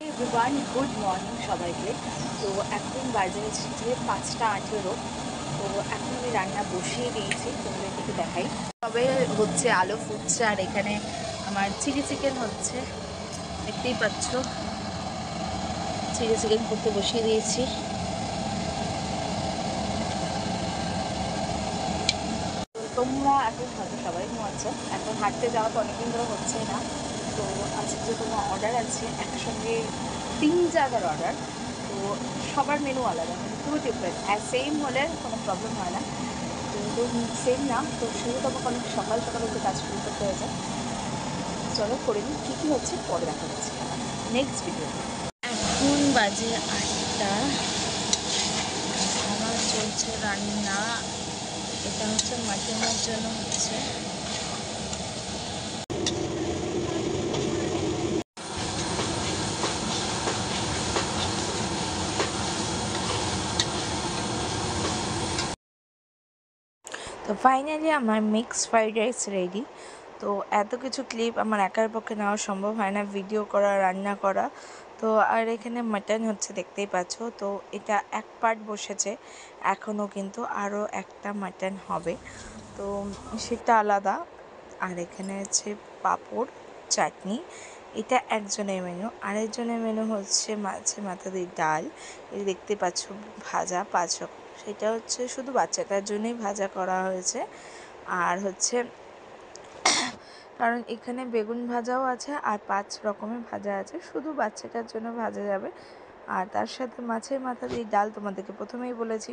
Everyone, good morning সবাইকে। তো এখন বাজে হচ্ছে 5টা 18। তো এখন আমি রান্না বসিয়ে দিয়েছি, তোমাদেরকে একটু দেখাই। তবে হচ্ছে আলু ফুটছে আর এখানে আমার চিলি চিকেন হচ্ছে, দেখতেই পাচ্ছ। চিলি চিকেন করতে বসিয়ে দিয়েছি। তোমরা এখন হয়তো সবাই ঘুমাচ্ছ, এখন হাঁটতে যাওয়া তো অনেকদিন ধরে হচ্ছে না। তো আজকে যে তোমার অর্ডার আছে একসঙ্গে 3 জায়গার অর্ডার, তো সবার মেনু আলাদা, মানে পুরো ডিফারেন্ট। সেম হলে কোনো প্রবলেম হয় না, কিন্তু সেম না, তো শুরু তো আমাকে অনেক সকাল সকাল একটু কাজ শুরু করতে হয়েছে। চলো করে নিই, কী কী হচ্ছে পরে দেখা যাচ্ছে নেক্সট ভিডিও। এখন বাজে 8টা, আমার চলছে রান্না। এটা হচ্ছে মাটনের জন্য হচ্ছে। তো ফাইনালি আমার মিক্সড ফ্রাইড রাইস রেডি। তো এত কিছু ক্লিপ আমার একার পক্ষে নেওয়া সম্ভব হয় না, ভিডিও করা, রান্না করা। তো আর এখানে মাটন হচ্ছে, দেখতেই পাচ্ছ। তো এটা এক পার্ট বসেছে, এখনও কিন্তু আরও একটা মাটন হবে, তো সেটা আলাদা। আর এখানে আছে পাঁপড়, চাটনি। এটা একজনের মেনু। আরেকজনের মেনু হচ্ছে মাছের মাথা দিয়ে ডাল, এই দেখতে পাচ্ছ, ভাজা 5 রকম। সেটা হচ্ছে শুধু বাচ্চাটার জন্যই ভাজা করা হয়েছে। আর হচ্ছে কারণ এখানে বেগুন ভাজাও আছে আর 5 রকমের ভাজা আছে, শুধু বাচ্চাটার জন্য ভাজা যাবে। আর তার সাথে মাছের মাথা দিয়ে ডাল, তোমাদেরকে প্রথমেই বলেছি।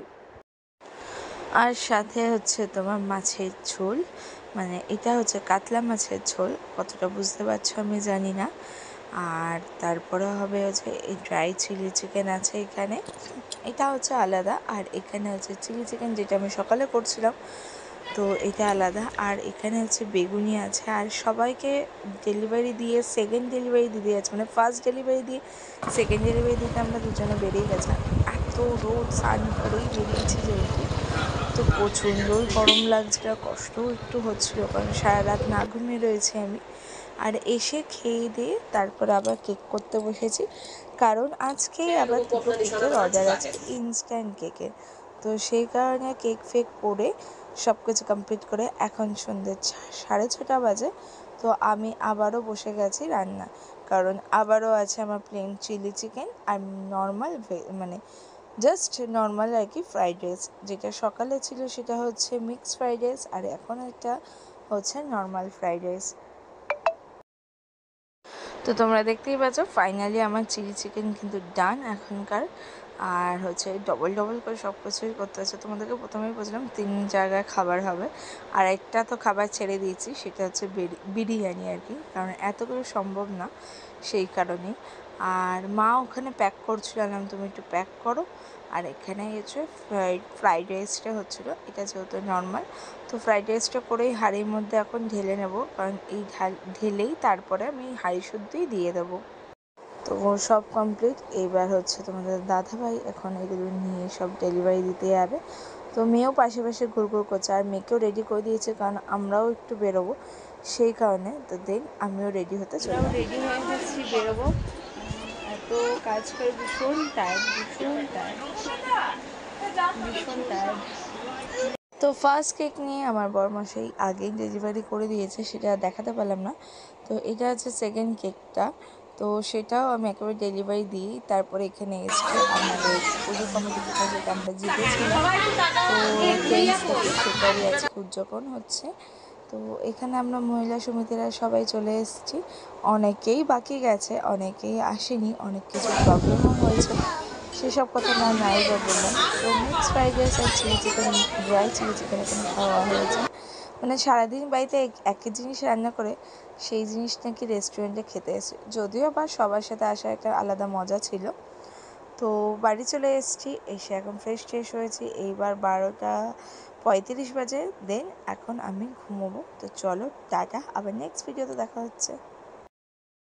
আর সাথে হচ্ছে তোমার মাছের ঝোল, মানে এটা হচ্ছে কাতলা মাছের ঝোল, কতটা বুঝতে পারছো আমি জানি না। আর তারপরে হবে হচ্ছে এই ড্রাই চিলি চিকেন আছে এখানে, এটা হচ্ছে আলাদা। আর এখানে হচ্ছে চিলি চিকেন, যেটা আমি সকালে করছিলাম, তো এটা আলাদা। আর এখানে হচ্ছে বেগুনি আছে। আর সবাইকে ডেলিভারি দিয়ে সেকেন্ড ডেলিভারি দিতে যাচ্ছে, মানে ফার্স্ট ডেলিভারি দিয়ে সেকেন্ড ডেলিভারি দিতে আমরা দুজনে বেরিয়ে গেছি। এত রোদ, স্নান করেই বেরিয়েছি যেহেতু, তো প্রচণ্ডই গরম লাগছিল, কষ্টও একটু হচ্ছিলো, কারণ সারা রাত না ঘুমিয়ে রয়েছি আমি। আর এসে খেয়ে দিয়ে তারপরে আবার কেক করতে বসেছি, কারণ আজকেই আবার 2টো কেকের অর্ডার আছে, ইনস্ট্যান্ট কেকের। তো সেই কারণে কেক ফেক করে সব কিছু কমপ্লিট করে এখন সন্ধ্যে 6:30 বাজে। তো আমি আবারও বসে গেছি রান্না, কারণ আবারও আছে আমার প্লেন চিলি চিকেন আর নর্মাল, মানে জাস্ট নর্মাল আর কি ফ্রাইড রাইস। যেটা সকালে ছিল সেটা হচ্ছে মিক্সড ফ্রাইড রাইস, আর এখন এটা হচ্ছে নর্মাল ফ্রাইড রাইস। তো তোমরা দেখতেই পাচ্ছ ফাইনালি আমার চিলি চিকেন কিন্তু ডান এখনকার। আর হচ্ছে ডবল ডবল করে সব কিছুই করতে হচ্ছে। তোমাদেরকে প্রথমেই বলছিলাম 3 জায়গায় খাবার হবে, আর একটা তো খাবার ছেড়ে দিয়েছি, সেটা হচ্ছে বিরিয়ানি আর কি, কারণ এত কিছু সম্ভব না, সেই কারণেই। আর মা ওখানে প্যাক করছিলাম, তুমি একটু প্যাক করো। আর এখানে হচ্ছে ফ্রাইড রাইসটা হচ্ছিলো, এটা যেহেতু নর্মাল, তো ফ্রাইড রাইসটা করেই হাঁড়ির মধ্যে এখন ঢেলে নেব, কারণ এই ঢেলেই তারপরে আমি হাঁড়ি শুদ্ধই দিয়ে দেবো। তো সব কমপ্লিট। এইবার হচ্ছে তোমাদের দাদাভাই এখন এগুলো নিয়ে সব ডেলিভারি দিতে যাবে। তো মেয়েও পাশে পাশে ঘুরঘুর করছে, আর মেয়েকেও রেডি করে দিয়েছে, কারণ আমরাও একটু বেরোবো, সেই কারণে। তো দেন আমিও রেডি হতে চললাম, রেডি হয়ে যাচ্ছি, বেরোবো। এত কাজ করে ভীষণ টায়ার্ড, ভীষণ টায়ার্ড, ভীষণ টায়ার্ড। তো ফার্স্ট কেক নিয়ে আমার বরমশাই আগেই ডেলিভারি করে দিয়েছে, সেটা দেখাতে পারলাম না। তো এটা হচ্ছে সেকেন্ড কেকটা, তো সেটাও আমি একেবারে ডেলিভারি দিই। তারপরে এখানে এসে আমাদের পুজো কমিটি থেকে যেটা আমরা জিতেছিলাম, তো 23 থেকে সেটারই আজকে উদযাপন হচ্ছে। তো এখানে আমরা মহিলা সমিতিরা সবাই চলে এসেছি, অনেকেই বাকি গেছে, অনেকেই আসেনি, অনেক কিছু প্রবলেমও হয়েছে, সেসব কথা না নাই বা বললাম। তো মিক্স ফ্রাইড রাইস আর chilli chicken, dry chilli chicken এখানে খাওয়া হয়েছে। মানে সারাদিন বাড়িতে একই জিনিস রান্না করে সেই জিনিস নাকি রেস্টুরেন্টে খেতে এসে, যদিও বা সবার সাথে আসা একটা আলাদা মজা ছিল। তো বাড়ি চলে এসেছি, এসে এখন ফ্রেশ ট্রেশ হয়েছি। এইবার 12:35 বাজে, দেন এখন আমি ঘুমোবো। তো চলো টাটা, আবার নেক্সট ভিডিওতে দেখা হচ্ছে।